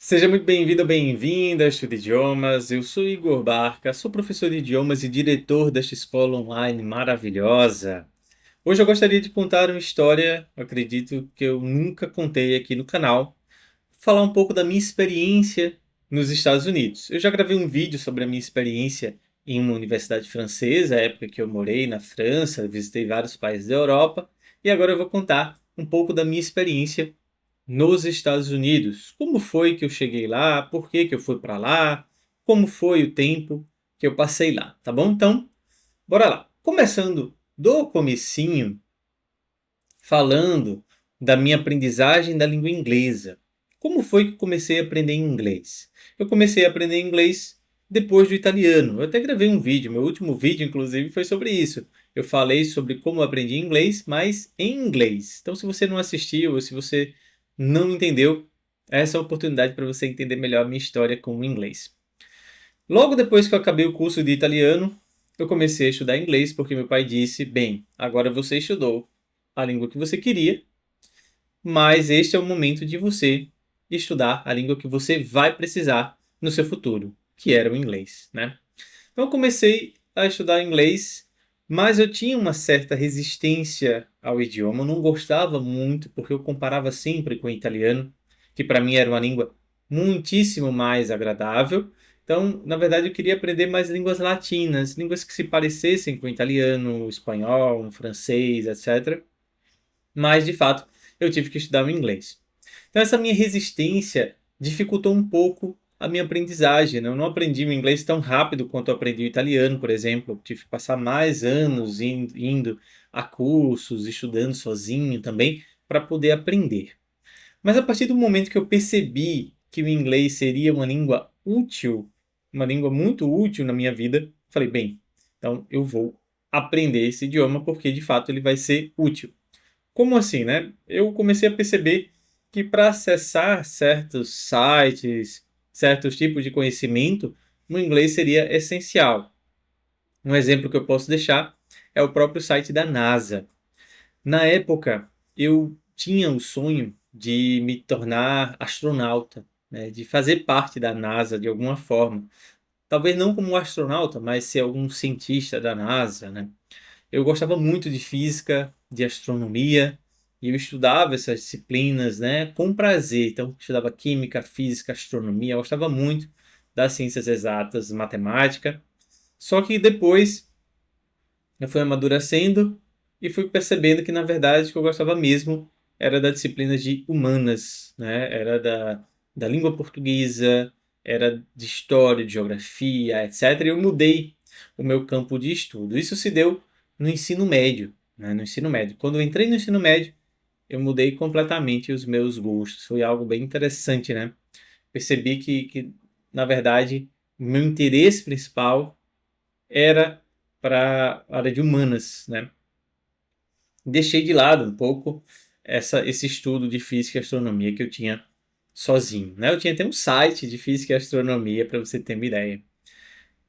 Seja muito bem-vindo ou bem-vinda a Estudo Idiomas. Eu sou Igor Barca, sou professor de idiomas e diretor desta escola online maravilhosa. Hoje eu gostaria de contar uma história, eu acredito que eu nunca contei aqui no canal, falar um pouco da minha experiência nos Estados Unidos. Eu já gravei um vídeo sobre a minha experiência em uma universidade francesa, a época que eu morei na França, visitei vários países da Europa, e agora eu vou contar um pouco da minha experiência nos Estados Unidos. Como foi que eu cheguei lá? Por que que eu fui para lá? Como foi o tempo que eu passei lá, tá bom? Então, bora lá. Começando do comecinho, falando da minha aprendizagem da língua inglesa. Como foi que eu comecei a aprender inglês? Eu comecei a aprender inglês depois do italiano. Eu até gravei um vídeo, meu último vídeo, inclusive, foi sobre isso. Eu falei sobre como eu aprendi inglês, mas em inglês. Então, se você não assistiu ou se você não entendeu, essa é a oportunidade para você entender melhor a minha história com o inglês. Logo depois que eu acabei o curso de italiano, eu comecei a estudar inglês porque meu pai disse: bem, agora você estudou a língua que você queria, mas este é o momento de você estudar a língua que você vai precisar no seu futuro, que era o inglês, né? Então eu comecei a estudar inglês, mas eu tinha uma certa resistência ao idioma, eu não gostava muito porque eu comparava sempre com o italiano, que para mim era uma língua muitíssimo mais agradável. Então, na verdade, eu queria aprender mais línguas latinas, línguas que se parecessem com o italiano, o espanhol, o francês, etc. Mas, de fato, eu tive que estudar o inglês. Então, essa minha resistência dificultou um pouco a minha aprendizagem, né? Eu não aprendi o inglês tão rápido quanto eu aprendi o italiano, por exemplo. Eu tive que passar mais anos indo a cursos, estudando sozinho também, para poder aprender. Mas a partir do momento que eu percebi que o inglês seria uma língua útil, uma língua muito útil na minha vida, falei, bem, então eu vou aprender esse idioma porque de fato ele vai ser útil. Como assim, né? Eu comecei a perceber que para acessar certos sites, certos tipos de conhecimento, o inglês seria essencial. Um exemplo que eu posso deixar é o próprio site da NASA. Na época, eu tinha o sonho de me tornar astronauta, né? De fazer parte da NASA de alguma forma. Talvez não como astronauta, mas ser algum cientista da NASA, né? Eu gostava muito de física, de astronomia, e eu estudava essas disciplinas, né, com prazer. Então, estudava química, física, astronomia, eu gostava muito das ciências exatas, matemática. Só que depois eu fui amadurecendo e fui percebendo que, na verdade, o que eu gostava mesmo era da disciplina de humanas, né? Era da língua portuguesa, era de história, de geografia, etc. E eu mudei o meu campo de estudo. Isso se deu no ensino médio, né? No ensino médio. Quando eu entrei no ensino médio, eu mudei completamente os meus gostos. Foi algo bem interessante, né? Percebi que na verdade, o meu interesse principal era para a área de humanas, né? Deixei de lado um pouco esse estudo de física e astronomia que eu tinha sozinho, né? Eu tinha até um site de física e astronomia para você ter uma ideia.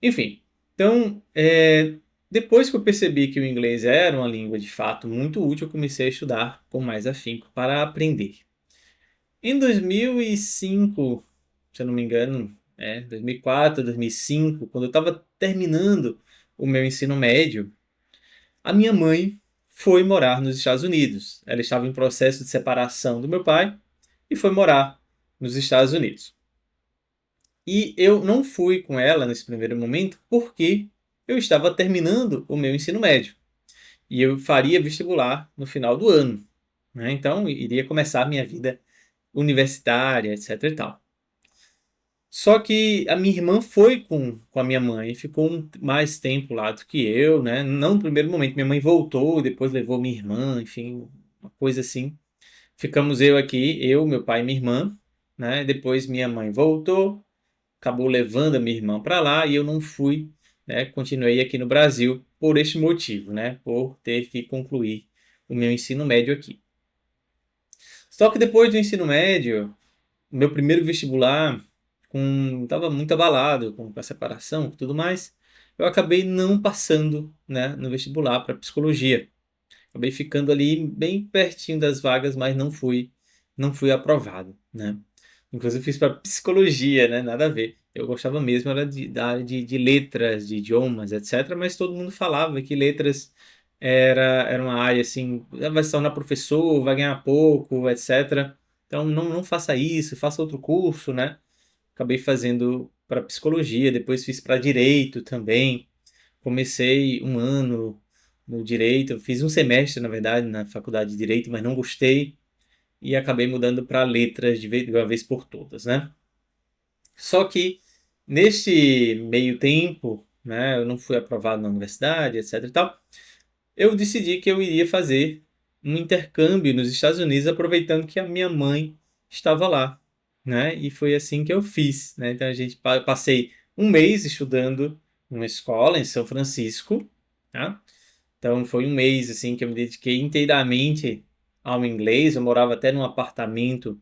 Enfim, então, depois que eu percebi que o inglês era uma língua de fato muito útil, eu comecei a estudar com mais afinco para aprender. Em 2005, se eu não me engano, 2004, 2005, quando eu estava terminando o meu ensino médio, a minha mãe foi morar nos Estados Unidos. Ela estava em processo de separação do meu pai e foi morar nos Estados Unidos. E eu não fui com ela nesse primeiro momento porque eu estava terminando o meu ensino médio e eu faria vestibular no final do ano, né? Então iria começar a minha vida universitária, etc e tal. Só que a minha irmã foi com a minha mãe, ficou mais tempo lá do que eu, né? Não no primeiro momento, minha mãe voltou, depois levou minha irmã, enfim, uma coisa assim. Ficamos eu aqui, eu, meu pai e minha irmã, né? Depois minha mãe voltou, acabou levando a minha irmã para lá e eu não fui, né? Continuei aqui no Brasil por este motivo, né? Por ter que concluir o meu ensino médio aqui. Só que depois do ensino médio, meu primeiro vestibular, estava muito abalado com a separação e tudo mais, eu acabei não passando, né, no vestibular para psicologia. Acabei ficando ali bem pertinho das vagas, mas não fui aprovado, né? Inclusive fiz para psicologia, né? Nada a ver. Eu gostava mesmo era da área de letras, de idiomas, etc. Mas todo mundo falava que letras era uma área assim, vai se tornar professor, vai ganhar pouco, etc. Então não faça isso, faça outro curso, né? Acabei fazendo para psicologia, depois fiz para direito também. Comecei um ano no direito, fiz um semestre, na verdade, na faculdade de direito, mas não gostei e acabei mudando para letras de uma vez por todas, né? Só que neste meio tempo, né, eu não fui aprovado na universidade, etc e tal, eu decidi que eu iria fazer um intercâmbio nos Estados Unidos, aproveitando que a minha mãe estava lá, né? E foi assim que eu fiz, né? Então a gente passei um mês estudando numa escola em São Francisco, tá? Então foi um mês assim que eu me dediquei inteiramente ao inglês. Eu morava até num apartamento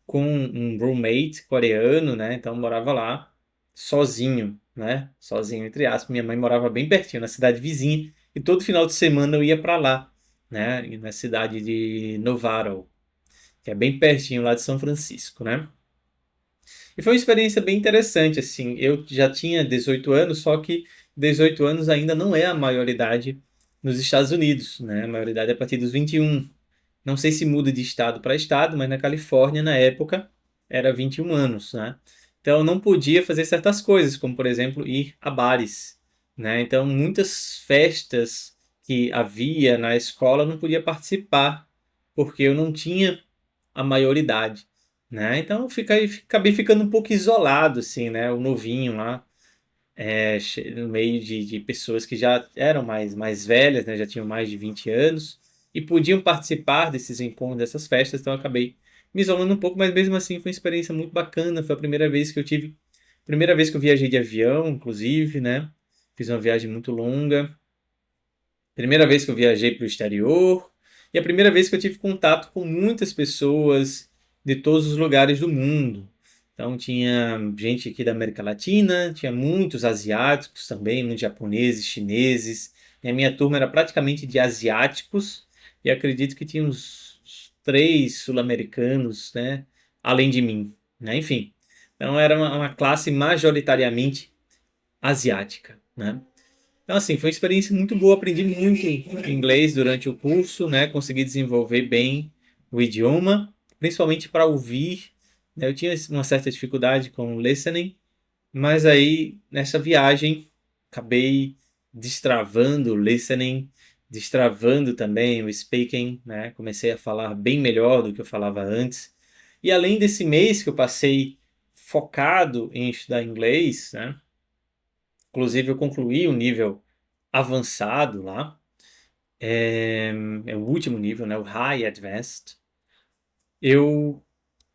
com um roommate coreano, né? Então eu morava lá sozinho, né? Sozinho, entre aspas. Minha mãe morava bem pertinho, na cidade vizinha, e todo final de semana eu ia para lá, né? Na cidade de Novato, que é bem pertinho lá de São Francisco, né? E foi uma experiência bem interessante, assim. Eu já tinha 18 anos, só que 18 anos ainda não é a maioridade nos Estados Unidos, né? A maioridade é a partir dos 21. Não sei se muda de estado para estado, mas na Califórnia, na época, era 21 anos, né? Então eu não podia fazer certas coisas, como por exemplo ir a bares, né? Então muitas festas que havia na escola eu não podia participar, porque eu não tinha a maioridade, né? Então eu acabei ficando um pouco isolado, assim, né? O novinho lá, no meio de pessoas que já eram mais velhas, né? Já tinham mais de 20 anos e podiam participar desses encontros, dessas festas, então eu acabei me isolando um pouco, mas mesmo assim foi uma experiência muito bacana. Foi a primeira vez que eu tive, primeira vez que eu viajei de avião, inclusive, né? Fiz uma viagem muito longa, primeira vez que eu viajei para o exterior e a primeira vez que eu tive contato com muitas pessoas de todos os lugares do mundo. Então tinha gente aqui da América Latina, tinha muitos asiáticos também, muitos japoneses, chineses. E a minha turma era praticamente de asiáticos e acredito que tinha uns três sul-americanos, né, além de mim, né? Enfim, então era uma classe majoritariamente asiática, né? Então, assim, foi uma experiência muito boa. Aprendi muito inglês durante o curso, né? Consegui desenvolver bem o idioma, principalmente para ouvir, né? Eu tinha uma certa dificuldade com o listening, mas aí nessa viagem acabei destravando o listening, destravando também o speaking, né? Comecei a falar bem melhor do que eu falava antes. E além desse mês que eu passei focado em estudar inglês, né? Inclusive eu concluí o nível avançado lá, é, é o último nível, né, o High Advanced. Eu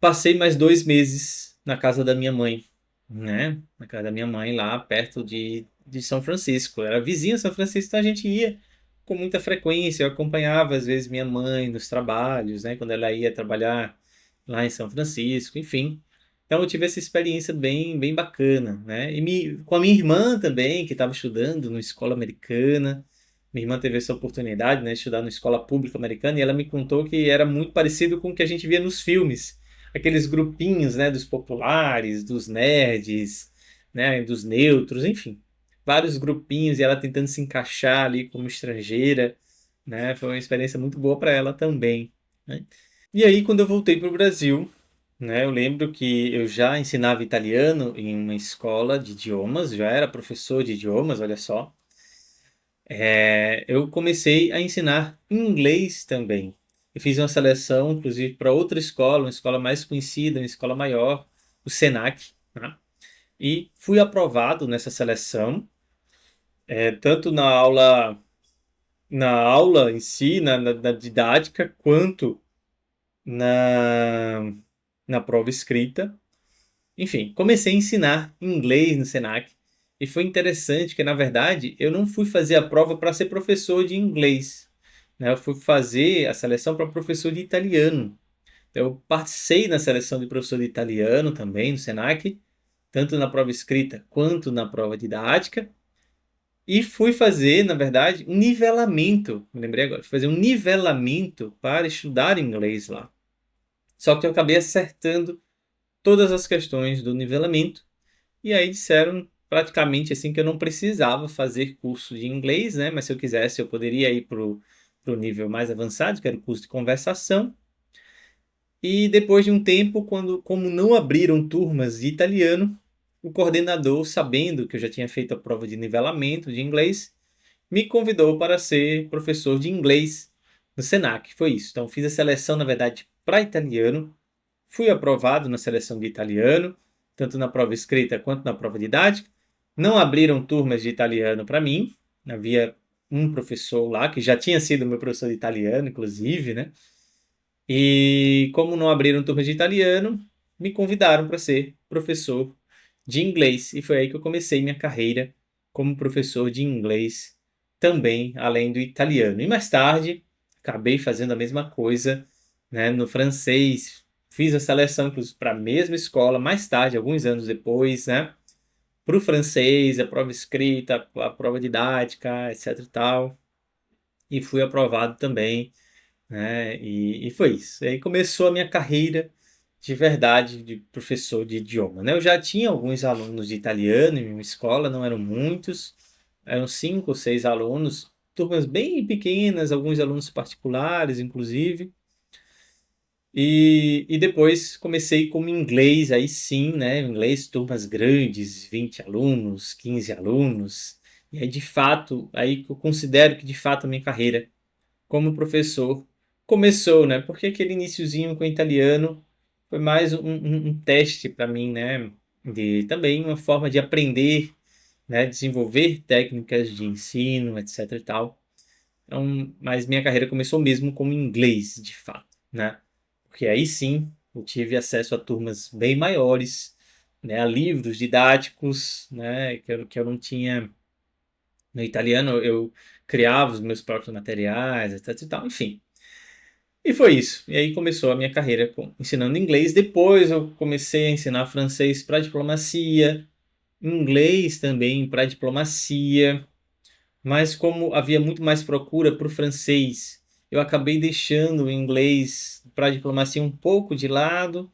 passei mais 2 meses na casa da minha mãe, né? Na casa da minha mãe lá perto de São Francisco. Era vizinho de São Francisco, então a gente ia com muita frequência. Eu acompanhava às vezes minha mãe nos trabalhos, né? Quando ela ia trabalhar lá em São Francisco, enfim. Então eu tive essa experiência bem bacana, né? Com a minha irmã também, que estava estudando numa escola americana. Minha irmã teve essa oportunidade, né, de estudar numa escola pública americana e ela me contou que era muito parecido com o que a gente via nos filmes, aqueles grupinhos, né, dos populares, dos nerds, né, dos neutros, enfim, vários grupinhos e ela tentando se encaixar ali como estrangeira, né, foi uma experiência muito boa para ela também, né? E aí quando eu voltei para o Brasil, né, eu lembro que eu já ensinava italiano em uma escola de idiomas, já era professor de idiomas, olha só. Eu comecei a ensinar inglês também. Eu fiz uma seleção, inclusive, para outra escola, uma escola mais conhecida, uma escola maior, o Senac, né? E fui aprovado nessa seleção, tanto na aula em si, na didática, quanto na, na prova escrita. Enfim, comecei a ensinar inglês no Senac. E foi interessante que, na verdade, eu não fui fazer a prova para ser professor de inglês, né? Eu fui fazer a seleção para professor de italiano. Então, eu participei na seleção de professor de italiano também, no Senac, tanto na prova escrita quanto na prova didática. E fui fazer, na verdade, um nivelamento. Me lembrei agora, fui fazer um nivelamento para estudar inglês lá. Só que eu acabei acertando todas as questões do nivelamento. E aí disseram praticamente assim que eu não precisava fazer curso de inglês, né? Mas se eu quisesse, eu poderia ir para o nível mais avançado, que era o curso de conversação. E depois de um tempo, como não abriram turmas de italiano, o coordenador, sabendo que eu já tinha feito a prova de nivelamento de inglês, me convidou para ser professor de inglês no Senac. Foi isso. Então, fiz a seleção, na verdade, para italiano. Fui aprovado na seleção de italiano, tanto na prova escrita quanto na prova didática. Não abriram turmas de italiano para mim. Havia um professor lá que já tinha sido meu professor de italiano, inclusive, né? E como não abriram turmas de italiano, me convidaram para ser professor de inglês. E foi aí que eu comecei minha carreira como professor de inglês também, além do italiano. E mais tarde, acabei fazendo a mesma coisa, né, no francês. Fiz a seleção, inclusive, para a mesma escola, mais tarde, alguns anos depois, né, para o francês, a prova escrita, a prova didática, etc e tal. E fui aprovado também, né? E foi isso. E aí começou a minha carreira de verdade de professor de idioma, né? Eu já tinha alguns alunos de italiano em minha escola, não eram muitos, eram 5 ou 6 alunos, turmas bem pequenas, alguns alunos particulares, inclusive. E depois comecei como inglês, aí sim, né? Inglês, turmas grandes, 20 alunos, 15 alunos. E aí, de fato, aí que eu considero que de fato a minha carreira como professor começou, né? Porque aquele iniciozinho com o italiano foi mais um teste para mim, né? De também uma forma de aprender, né? Desenvolver técnicas de ensino, etc e tal. Então, mas minha carreira começou mesmo como inglês, de fato, né? Porque aí sim eu tive acesso a turmas bem maiores, né? A livros didáticos, né? Que eu não tinha no italiano. Eu criava os meus próprios materiais, etc e tal, enfim. E foi isso. E aí começou a minha carreira ensinando inglês. Depois eu comecei a ensinar francês para diplomacia, inglês também para diplomacia, mas como havia muito mais procura para o francês, eu acabei deixando o inglês para diplomacia um pouco de lado,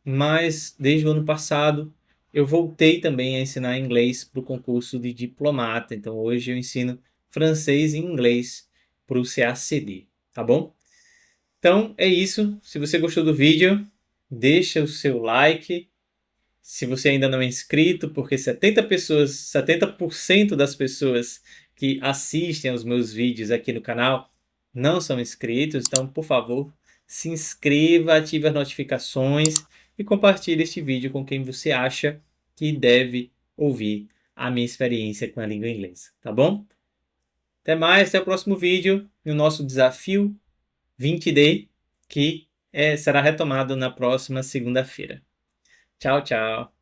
mas desde o ano passado eu voltei também a ensinar inglês para o concurso de diplomata. Então hoje eu ensino francês e inglês para o CACD, tá bom? Então é isso. Se você gostou do vídeo, deixa o seu like. Se você ainda não é inscrito, porque 70% das pessoas que assistem aos meus vídeos aqui no canal não são inscritos, então, por favor, se inscreva, ative as notificações e compartilhe este vídeo com quem você acha que deve ouvir a minha experiência com a língua inglesa, tá bom? Até mais, até o próximo vídeo no nosso desafio 20D, que será retomado na próxima segunda-feira. Tchau, tchau.